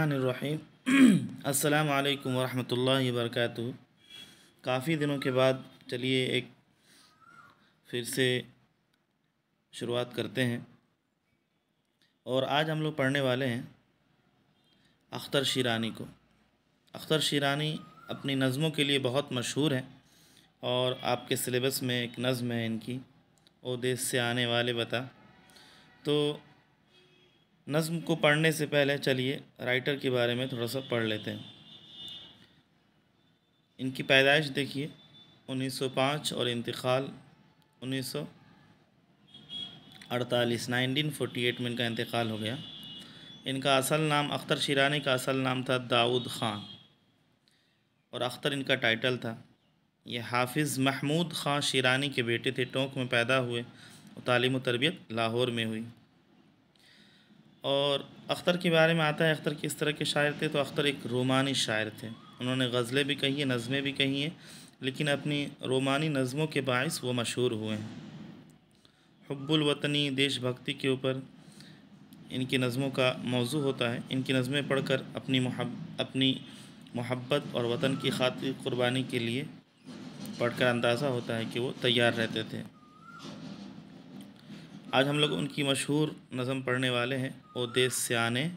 बिस्मिल्लाहिर्रहमानिर्रहीम अस्सलामु अलैकुम वरहमतुल्लाहि वबरकातुहू। काफ़ी दिनों के बाद चलिए एक फिर से शुरुआत करते हैं और आज हम लोग पढ़ने वाले हैं अख्तर शिरानी को। अख्तर शिरानी अपनी नज़मों के लिए बहुत मशहूर है और आपके सिलेबस में एक नज़म है इनकी, ओ देश से आने वाले बता। तो नज़्म को पढ़ने से पहले चलिए राइटर के बारे में थोड़ा सा पढ़ लेते हैं। इनकी पैदाइश देखिए 1905 और इंतकाल 1948 1948 में इनका इंतकाल हो गया। इनका असल नाम अख्तर शिरानी का असल नाम था दाऊद ख़ान और अख्तर इनका टाइटल था। ये हाफिज़ महमूद ख़ान शिरानी के बेटे थे। टोंक में पैदा हुए और तालीम व तरबियत लाहौर में हुई। और अख्तर के बारे में आता है अख्तर किस तरह के शायर थे, तो अख्तर एक रोमानी शायर थे। उन्होंने गज़लें भी कही हैं, नज़में भी कही हैं, लेकिन अपनी रोमानी नज़मों के बाइस वो मशहूर हुए हैं। हुब्बुल वतनी, देशभक्ति के ऊपर इनकी नज़मों का मौजू होता है। इनकी नज़में पढ़कर अपनी मोहब्बत और वतन की खातिर क़ुरबानी के लिए पढ़कर अंदाज़ा होता है कि वो तैयार रहते थे। आज हम लोग उनकी मशहूर नज़म पढ़ने वाले हैं, ओ देश से आने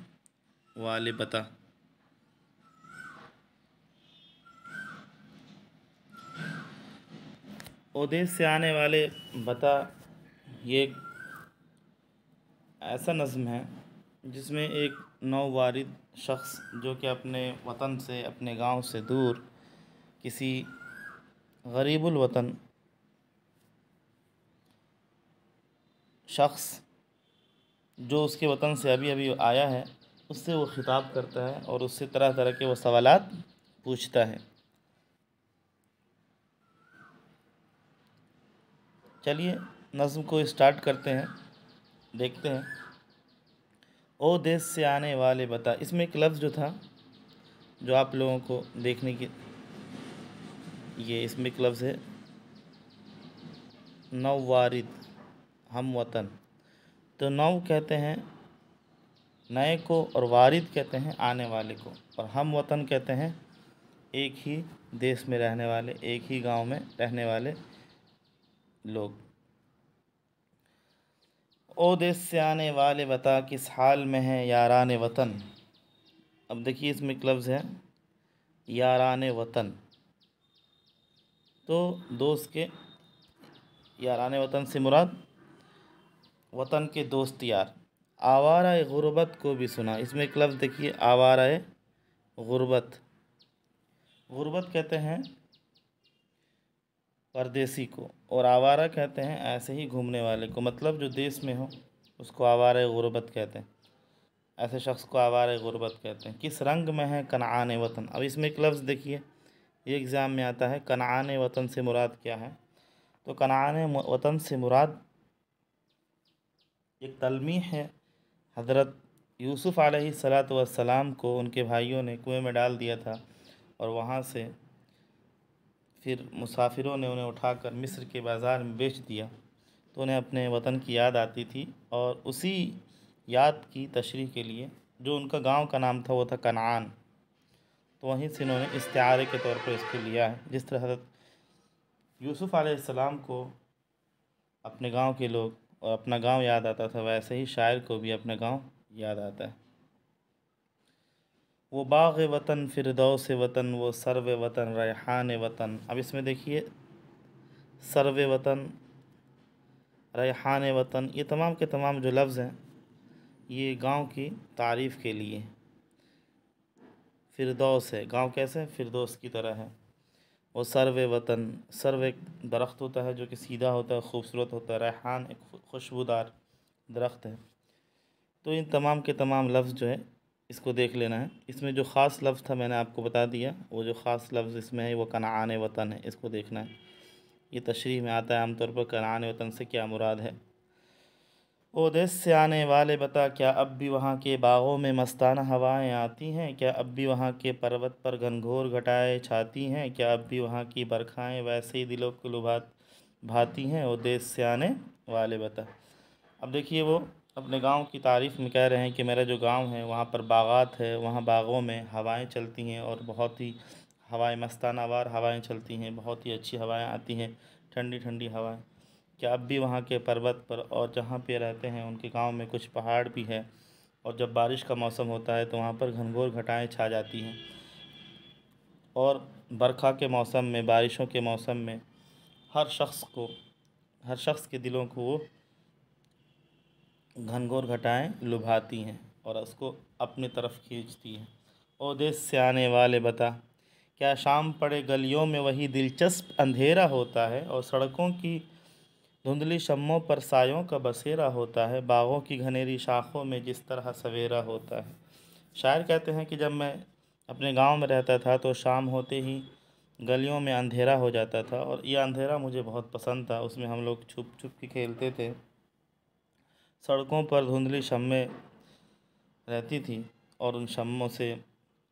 वाले बता। ओ देश से आने वाले बता ये एक ऐसा नज़म है जिसमें एक नौवारिद शख्स जो कि अपने वतन से, अपने गांव से दूर किसी गरीबुल वतन शख्स जो उसके वतन से अभी अभी आया है, उससे वो ख़िताब करता है और उससे तरह तरह के वो सवालात पूछता है। चलिए नज़्म को स्टार्ट करते हैं, देखते हैं। ओ देश से आने वाले बता, इसमें एक लफ्ज़ जो था जो आप लोगों को देखने की, ये इसमें एक लफ्ज़ है नौवारिद, हम वतन। तो नौ कहते हैं नए को और वारिद कहते हैं आने वाले को, और हम वतन कहते हैं एक ही देश में रहने वाले, एक ही गांव में रहने वाले लोग। ओ देश से आने वाले बता, किस हाल में है यारान वतन। अब देखिए इसमें एक लफ्ज़ है यारान वतन, तो दोस्त के, यारान वतन से मुराद वतन के दोस्त यार। आवारा गुरबत को भी सुना, इसमें एक लफ्ज़ देखिए आवारा गुरबत। गुरबत कहते हैं परदेसी को और आवारा कहते हैं ऐसे ही घूमने वाले को, मतलब जो देश में हो उसको आवारा गुरबत कहते हैं। ऐसे शख्स को आवारा गुरबत कहते हैं। किस रंग में है कनान वतन। अब इसमें एक लफ्ज़ देखिए, ये एग्ज़ाम में आता है, कनान वतन से मुराद क्या है। तो कनान वतन से मुराद एक तलमीह है। हज़रत यूसुफ़ अलैहिस्सलातु वस्सलाम को उनके भाइयों ने कुएं में डाल दिया था और वहाँ से फिर मुसाफिरों ने उन्हें उठाकर मिस्र के बाज़ार में बेच दिया। तो उन्हें अपने वतन की याद आती थी और उसी याद की तशरीह के लिए जो उनका गांव का नाम था वो था कनान, तो वहीं से इन्होंने इस्तिआरे के तौर पर इसको लिया है। जिस तरह हज़रत यूसुफ़ अलैहिस्सलाम को अपने गांव के लोग और अपना गांव याद आता था, वैसे ही शायर को भी अपना गांव याद आता है। वो बाग़ वतन फ़िरदौस वतन, वो सर्व वतन रैहान वतन। अब इसमें देखिए सर्व वतन, रैहान वतन, ये तमाम के तमाम जो लफ्ज़ हैं ये गांव की तारीफ़ के लिए। फ़िरदौस है गांव, कैसे फ़िरदौस की तरह है। वो सर्व वतन, सर्व एक दरख्त होता है जो कि सीधा होता है, खूबसूरत होता है। रैहान एक खुशबूदार दरख्त है। तो इन तमाम के तमाम लफ्ज़ जो है इसको देख लेना है। इसमें जो ख़ास लफ्ज़ था मैंने आपको बता दिया, वो जो ख़ास लफ्ज़ इसमें है वो कनान वतन है, इसको देखना है। ये तशरीह में आता है आमतौर पर कनान वतन से क्या मुराद है। ओ देश से आने वाले बता, क्या अब भी वहाँ के बाग़ों में मस्ताना हवाएं आती हैं। क्या अब भी वहाँ के पर्वत पर घनघोर घटाएं छाती हैं। क्या अब भी वहाँ की बरखाएं वैसे ही दिलों को भाती हैं। ओ देश से आने वाले बता। अब देखिए वो अपने गांव की तारीफ़ में कह रहे हैं कि मेरा जो गांव है वहाँ पर बागात है, वहाँ बागों में हवाएं चलती हैं और बहुत ही हवाएं मस्तानावार हवाएं चलती हैं, बहुत ही अच्छी हवाएं आती हैं, ठंडी ठंडी हवाएं। क्या अब भी वहाँ के पर्वत पर और जहाँ पे रहते हैं उनके गांव में कुछ पहाड़ भी है, और जब बारिश का मौसम होता है तो वहाँ पर घनघोर घटाएं छा जाती हैं, और बरखा के मौसम में, बारिशों के मौसम में हर शख्स के दिलों को वो घनघोर घटाएं लुभाती हैं और उसको अपनी तरफ खींचती हैं। ओ देश से आने वाले बता, क्या शाम पड़े गलियों में वही दिलचस्प अंधेरा होता है, और सड़कों की धुंधली शम्मों पर सायों का बसेरा होता है, बागों की घनेरी शाखों में जिस तरह सवेरा होता है। शायर कहते हैं कि जब मैं अपने गांव में रहता था तो शाम होते ही गलियों में अंधेरा हो जाता था, और यह अंधेरा मुझे बहुत पसंद था। उसमें हम लोग छुप छुप के खेलते थे, सड़कों पर धुंधली शम्में रहती थी और उन शम्मों से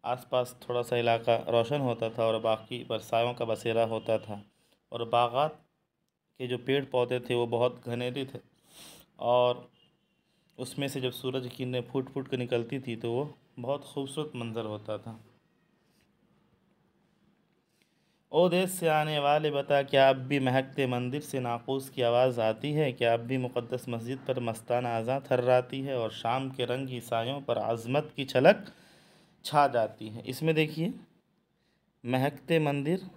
आसपास थोड़ा सा इलाका रोशन होता था और बाकी बरसायों का बसेरा होता था। और बागात के जो पेड़ पौधे थे वो बहुत घनेरे थे, और उसमें से जब सूरज की किरणें फूट फूट कर निकलती थी तो वो बहुत खूबसूरत मंज़र होता था। ओ देश से आने वाले बता, क्या अब भी महकते मंदिर से नाक़ूस की आवाज़ आती है, क्या अब भी मुक़द्दस मस्जिद पर मस्ताना आज़ां थर्राती है, और शाम के रंगी सायों पर अज़मत की झलक छा जाती है। इसमें देखिए, महकते मंदिर,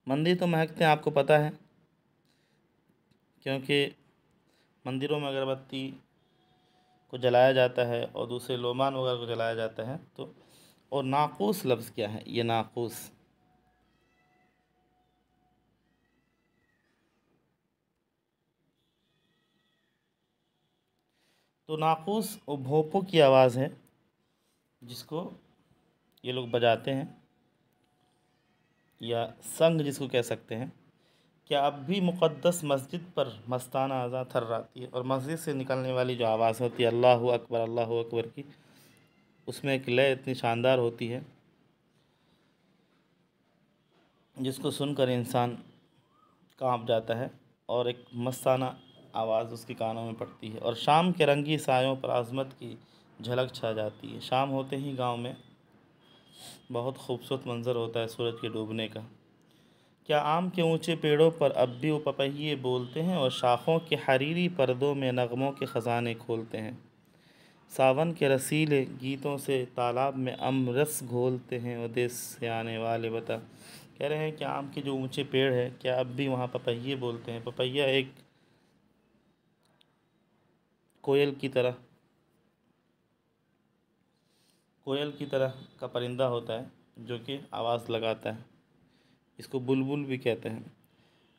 मंदिर तो महकते हैं आपको पता है, क्योंकि मंदिरों में अगरबत्ती को जलाया जाता है और दूसरे लोमान वगैरह को जलाया जाता है। तो और नाक़ूस लफ्ज़ क्या है, ये नाक़ूस, तो नाक़ूस वो भोंपों की आवाज़ है जिसको ये लोग बजाते हैं, या संग जिसको कह सकते हैं। क्या अब भी मुक़द्दस मस्जिद पर मस्ताना आज़ां थर्राती है, और मस्जिद से निकलने वाली जो आवाज़ होती है अल्लाहु अकबर की, उसमें एक लय इतनी शानदार होती है जिसको सुनकर इंसान कांप जाता है, और एक मस्ताना आवाज़ उसके कानों में पड़ती है, और शाम के रंगी सायों पर आज़मत की झलक छा जाती है। शाम होते ही गांव में बहुत खूबसूरत मंज़र होता है सूरज के डूबने का। क्या आम के ऊंचे पेड़ों पर अब भी वो पपहिये बोलते हैं, और शाखों के हरीरी पर्दों में नगमों के ख़ज़ाने खोलते हैं। सावन के रसीले गीतों से तालाब में अमरस घोलते हैं, और देश से आने वाले बता। कह रहे हैं कि आम के जो ऊंचे पेड़ है, क्या अब भी वहाँ पपहिये बोलते हैं। पपैया एक कोयल की तरह कोयल की तरह का परिंदा होता है जो कि आवाज़ लगाता है, इसको बुलबुल भी कहते हैं।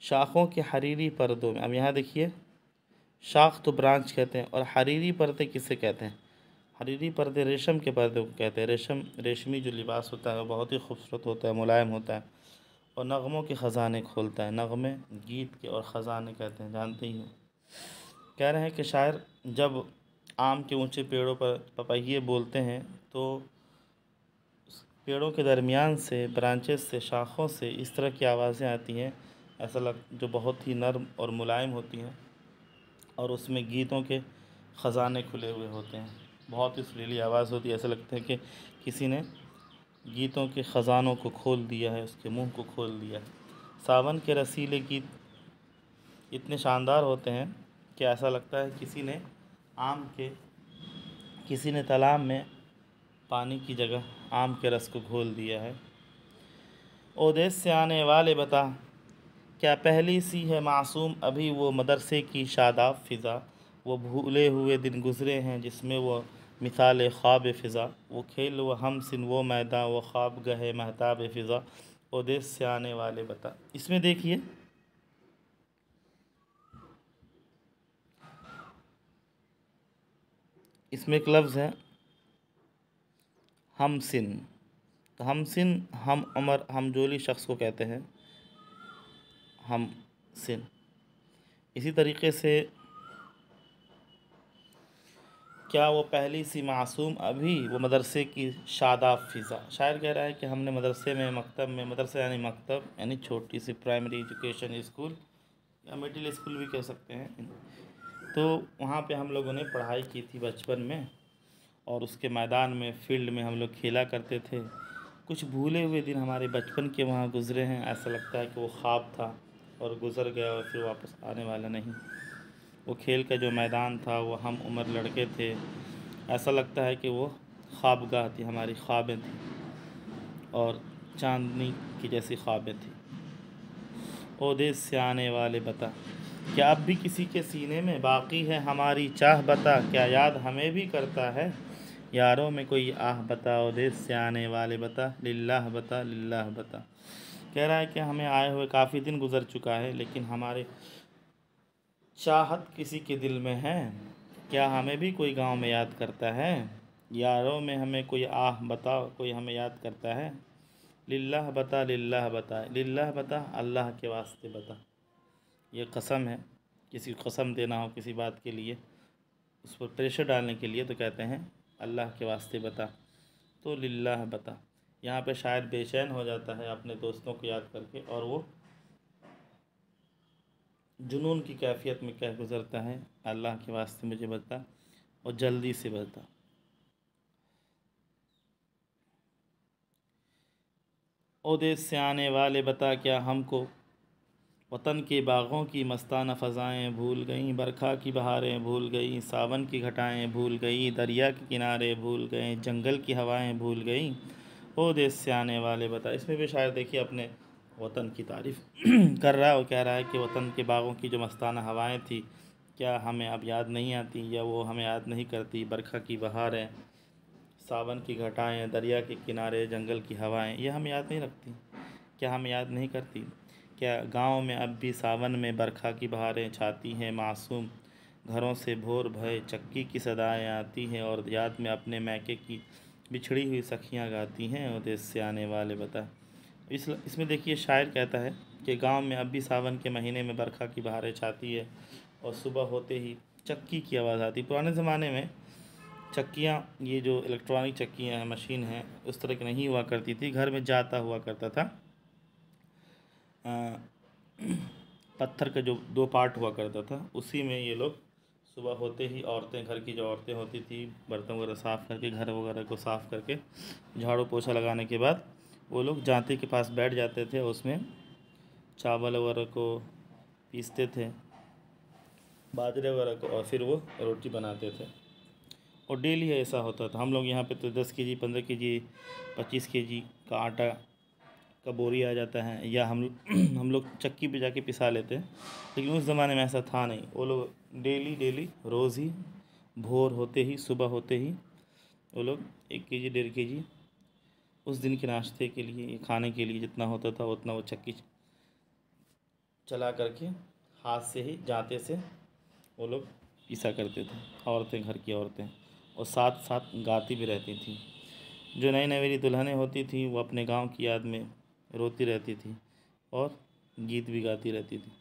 शाखों के हरीरी पर्दों में, अब यहाँ देखिए, शाख तो ब्रांच कहते हैं, और हरीरी पर्दे किसे कहते हैं। हरीरी पर्दे रेशम के पर्दे को कहते हैं। रेशमी जो लिबास होता है वो बहुत ही खूबसूरत होता है, मुलायम होता है, और नगमों के ख़ज़ाने खोलता है। नगमे गीत के और ख़ज़ाने कहते हैं, जानते ही हो। कह रहे हैं कि शायर जब आम के ऊंचे पेड़ों पर पपहिये बोलते हैं तो पेड़ों के दरमियान से, ब्रांचेस से, शाखों से इस तरह की आवाज़ें आती हैं, ऐसा लग जो बहुत ही नर्म और मुलायम होती हैं, और उसमें गीतों के ख़ज़ाने खुले हुए होते हैं। बहुत ही सुरीली आवाज़ होती है, ऐसा लगता है कि किसी ने गीतों के ख़ज़ानों को खोल दिया है, उसके मुंह को खोल दिया है। सावन के रसीले गीत इतने शानदार होते हैं कि ऐसा लगता है किसी ने तालाब में पानी की जगह आम के रस को घोल दिया है। ओ देश से आने वाले बता, क्या पहली सी है मासूम अभी वो मदरसे की शादाब फ़िज़ा, वो भूले हुए दिन गुज़रे हैं जिसमें वो मिसाल ख्वाब फ़िज़ा, वो खेल वो हमसिन वो मैदान वो ख्वाब गहे महताब फ़िज़ा। ओ देश से आने वाले बता, इसमें देखिए, इसमें एक लफ्ज़ है हमसिन। तो हमसिन हम उम्र हमजोली शख्स को कहते हैं हम सिन। इसी तरीके से क्या वो पहली सी मासूम अभी वो मदरसे की शादाब फ़िज़ा। शायर कह रहा है कि हमने मदरसे में मकतब में, मदरसा यानी मकतब यानी छोटी सी प्राइमरी एजुकेशन स्कूल या मिडिल स्कूल भी कह सकते हैं, तो वहाँ पे हम लोगों ने पढ़ाई की थी बचपन में। और उसके मैदान में फील्ड में हम लोग खेला करते थे। कुछ भूले हुए दिन हमारे बचपन के वहाँ गुज़रे हैं। ऐसा लगता है कि वो ख्वाब था और गुज़र गया और फिर वापस आने वाला नहीं। वो खेल का जो मैदान था, वो हम उम्र लड़के थे, ऐसा लगता है कि वो ख्वाबगाह थी, हमारी ख्वाबें थी और चांदनी की जैसी ख्वाबें थी। ओ देश से आने वाले बता, क्या अब भी किसी के सीने में बाकी है हमारी चाह बता, क्या याद हमें भी करता है यारों में कोई आह बता। ओ देश से आने वाले बता, लिल्लाह बता, लिल्लाह बता। कह रहा है कि हमें आए हुए काफ़ी दिन गुज़र चुका है, लेकिन हमारे चाहत किसी के दिल में है। क्या हमें भी कोई गांव में याद करता है यारों में हमें कोई आह बता, कोई हमें याद करता है। लिल्लाह बता, लिल्लाह बता, लिल्लाह बता, अल्लाह के वास्ते बता। ये कसम है, किसी को कसम देना हो किसी बात के लिए, उस पर प्रेशर डालने के लिए, तो कहते हैं अल्लाह के वास्ते बता, तो लिल्लाह बता। यहाँ पे शायद बेचैन हो जाता है अपने दोस्तों को याद करके, और वो जुनून की कैफियत में कह गुज़रता है, अल्लाह के वास्ते मुझे बता और जल्दी से बता। ओ देश से आने वाले बता, क्या हमको वतन के बागों की मस्ताना फ़ज़ाएँ भूल गईं, बरखा की बहारें भूल गई, सावन की घटाएँ भूल गई, दरिया के किनारे भूल गए, जंगल की हवाएं भूल गईं। ओ देश से आने वाले बता। इसमें भी शायद देखिए अपने वतन की तारीफ़ कर रहा है और कह रहा है कि वतन के बागों की जो मस्ताना हवाएं थी, क्या हमें अब याद नहीं आती, या वो हमें याद नहीं करती। बरखा की बहारें, सावन की घटाएं, दरिया के किनारे, जंगल की हवाएं, ये हमें याद नहीं रखती, क्या हमें याद नहीं करती। क्या गांव में अब भी सावन में बरखा की बहारें छाती हैं मासूम, घरों से भोर भय चक्की की सदाएं आती हैं, और याद में अपने मैके की बिछड़ी हुई सखियां गाती हैं। और देश से आने वाले बता। इसमें देखिए शायर कहता है कि गांव में अब भी सावन के महीने में बरखा की बहारें छाती है और सुबह होते ही चक्की की आवाज़ आती। पुराने ज़माने में चक्कियाँ, ये जो इलेक्ट्रॉनिक चक्कियाँ हैं, मशीन हैं, उस तरह की नहीं हुआ करती थी। घर में जाता हुआ करता था, पत्थर का जो दो पार्ट हुआ करता था, उसी में ये लोग सुबह होते ही औरतें, घर की जो औरतें होती थी, बर्तन वगैरह साफ़ करके, घर वगैरह को साफ़ करके, झाड़ू पोछा लगाने के बाद वो लोग जांते के पास बैठ जाते थे, उसमें चावल वगैरह को पीसते थे, बाजरे वगैरह को, और फिर वो रोटी बनाते थे। और डेली ऐसा होता था। हम लोग यहाँ पे तो 10 केजी, 15 केजी, 25 केजी का आटा का बोरी आ जाता है, या हम लोग चक्की पे जाके पिसा लेते हैं। लेकिन उस ज़माने में ऐसा था नहीं। वो लोग डेली डेली रोज़ ही भोर होते ही, सुबह होते ही वो लोग 1 केजी, 1.5 केजी उस दिन के नाश्ते के लिए, खाने के लिए जितना होता था उतना वो चक्की चला करके हाथ से ही, जाते से वो लोग पिसा करते थे, औरतें, घर की औरतें, और साथ साथ गाती भी रहती थी। जो नई नवेली दुल्हनें होती थी, वो अपने गांव की याद में रोती रहती थी और गीत भी गाती रहती थी।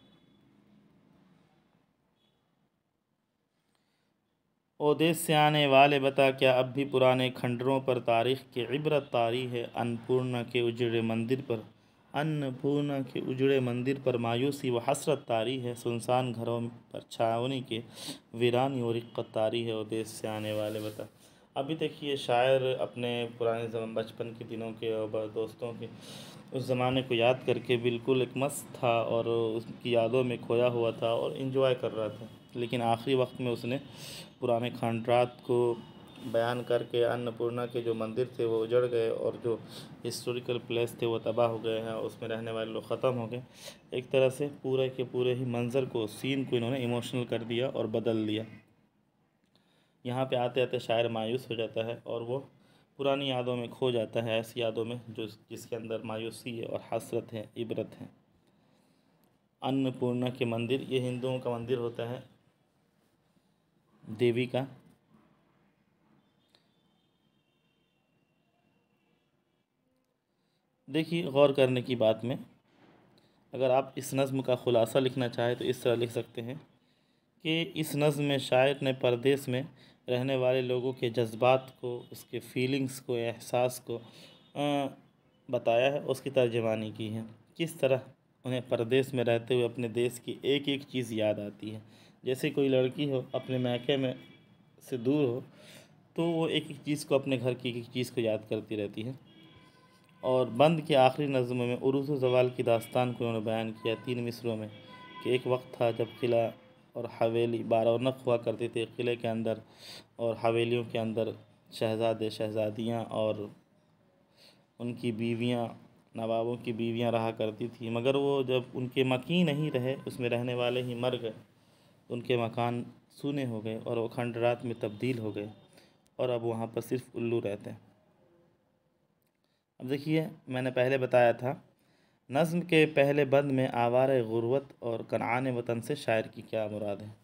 ओ देश से आने वाले बता, क्या अब भी पुराने खंडरों पर तारीख़ की इबरत तारी है। अन्नपूर्णा के उजड़े मंदिर पर, अन्नपूर्णा के उजड़े मंदिर पर मायूसी व हसरत तारी है। सुनसान घरों पर छावनी के वीरानी और रिक्कत तारी है। ओ देश से आने वाले बता। अभी देखिए शायर अपने पुराने बचपन के दिनों के और दोस्तों के उस ज़माने को याद करके बिल्कुल एक मस्त था और उसकी यादों में खोया हुआ था और इन्जॉय कर रहा था। लेकिन आखिरी वक्त में उसने पुराने खंडरात को बयान करके, अन्नपूर्णा के जो मंदिर थे वो उजड़ गए और जो हिस्टोरिकल प्लेस थे वो तबाह हो गए हैं, उसमें रहने वाले लोग ख़त्म हो गए। एक तरह से पूरे के पूरे ही मंज़र को, सीन को इन्होंने इमोशनल कर दिया और बदल दिया। यहाँ पे आते आते शायर मायूस हो जाता है और वो पुरानी यादों में खो जाता है, ऐसी यादों में जो जिसके अंदर मायूसी है और हसरत है, इबरत है। अन्नपूर्णा के मंदिर, ये हिंदुओं का मंदिर होता है, देवी का। देखिए गौर करने की बात में, अगर आप इस नज़्म का ख़ुलासा लिखना चाहें तो इस तरह लिख सकते हैं कि इस नज़्म में शायर ने परदेस में रहने वाले लोगों के जज्बात को, उसके फीलिंग्स को, एहसास को बताया है, उसकी तर्जमानी की है। किस तरह उन्हें परदेश में रहते हुए अपने देश की एक एक चीज़ याद आती है। जैसे कोई लड़की हो, अपने मायके में से दूर हो, तो वो एक एक चीज़ को, अपने घर की एक एक चीज़ को याद करती रहती है। और बंद के आखिरी नज़्म में उरूज़ ज़वाल की दास्तान को उन्होंने बयान किया 3 मिसरों में कि एक वक्त था जब किला और हवेली बारौनक हुआ करते थे। किले के अंदर और हवेलियों के अंदर शहज़ादे, शहज़ादियाँ और उनकी बीवियाँ, नवाबों की बीवियाँ रहा करती थी। मगर वो जब उनके मकीन नहीं रहे, उसमें रहने वाले ही मर गए, उनके मकान सूने हो गए और वो खंडरात में तब्दील हो गए और अब वहाँ पर सिर्फ उल्लू रहते हैं। अब देखिए, मैंने पहले बताया था नज़्म के पहले बंद में आवारा गुर्बत और कनान वतन से शायर की क्या मुराद है।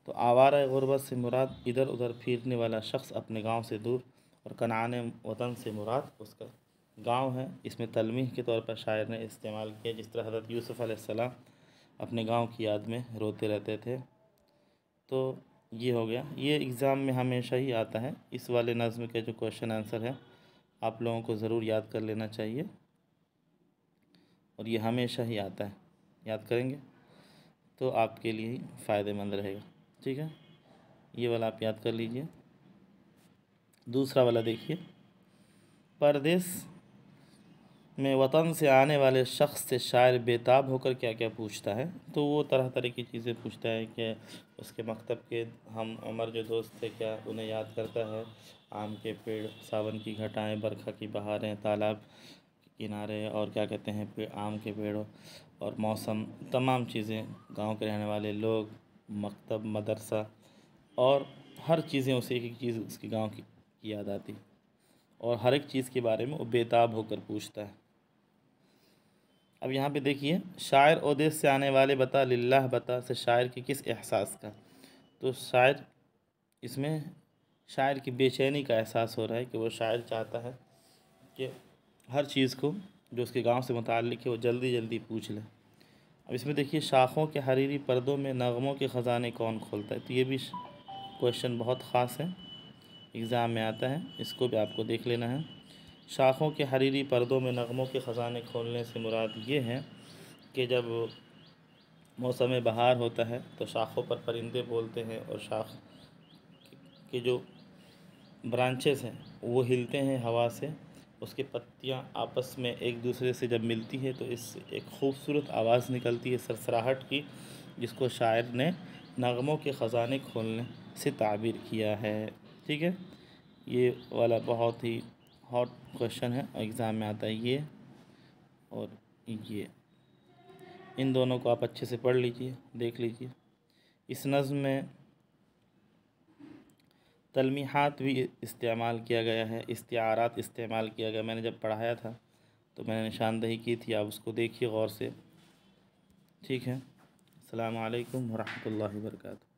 तो आवारा गुर्बत से मुराद इधर उधर फिरने वाला शख्स अपने गांव से दूर, और कनान वतन से मुराद उसका गांव है। इसमें तलमीह के तौर पर शायर ने इस्तेमाल किया, जिस तरह हज़रत यूसुफ़ अलैहिस्सलाम अपने गांव की याद में रोते रहते थे। तो ये हो गया। ये एग्ज़ाम में हमेशा ही आता है। इस वाले नज़्म के जो क्वेश्चन आंसर है आप लोगों को ज़रूर याद कर लेना चाहिए, और ये हमेशा ही आता है। याद करेंगे तो आपके लिए ही फ़ायदेमंद रहेगा। ठीक है, ये वाला आप याद कर लीजिए। दूसरा वाला देखिए, परदेश में वतन से आने वाले शख्स से शायर बेताब होकर क्या क्या पूछता है। तो वो तरह तरह की चीज़ें पूछता है कि उसके मकतब के हम उमर जो दोस्त थे, क्या उन्हें याद करता है। आम के पेड़, सावन की घटाएं, बरखा की बहारें, तालाब के किनारे, और क्या कहते हैं आम के पेड़ों और मौसम, तमाम चीज़ें, गांव के रहने वाले लोग, मकतब, मदरसा, और हर चीज़ें उसे एक एक चीज़ उसके गांव की याद आती, और हर एक चीज़ के बारे में वो बेताब होकर पूछता है। अब यहाँ पे देखिए, शायर ओ देश से आने वाले बता लिल्लाह बता से शायर के किस एहसास का। तो शायर, इसमें शायर की बेचैनी का एहसास हो रहा है कि वो शायर चाहता है कि हर चीज़ को जो उसके गांव से मुताल्लिक़ है वो जल्दी जल्दी पूछ ले। अब इसमें देखिए, शाखों के हरीरी पर्दों में नगमों के ख़जाने कौन खोलता है। तो ये भी क्वेश्चन बहुत ख़ास है, एग्ज़ाम में आता है, इसको भी आपको देख लेना है। शाखों के हरीरी पर्दों में नगमों के ख़जाने खोलने से मुराद ये है कि जब मौसम बहार होता है तो शाखों पर परिंदे बोलते हैं, और शाख के जो ब्रांचेस हैं वो हिलते हैं हवा से, उसकी पत्तियां आपस में एक दूसरे से जब मिलती है तो इस एक खूबसूरत आवाज़ निकलती है सरसराहट की, जिसको शायर ने नगमों के ख़जाने खोलने से ताबीर किया है। ठीक है, ये वाला बहुत ही हॉट क्वेश्चन है, एग्ज़ाम में आता है ये और ये। इन दोनों को आप अच्छे से पढ़ लीजिए, देख लीजिए। इस नज़्म में तलमीहात भी इस्तेमाल किया गया है, इस्तिआरात इस्तेमाल किया गया। मैंने जब पढ़ाया था तो मैंने निशानदही की थी, आप उसको देखिए गौर से। ठीक है, अस्सलामु अलैकुम व रहमतुल्लाहि व बरकातुहू।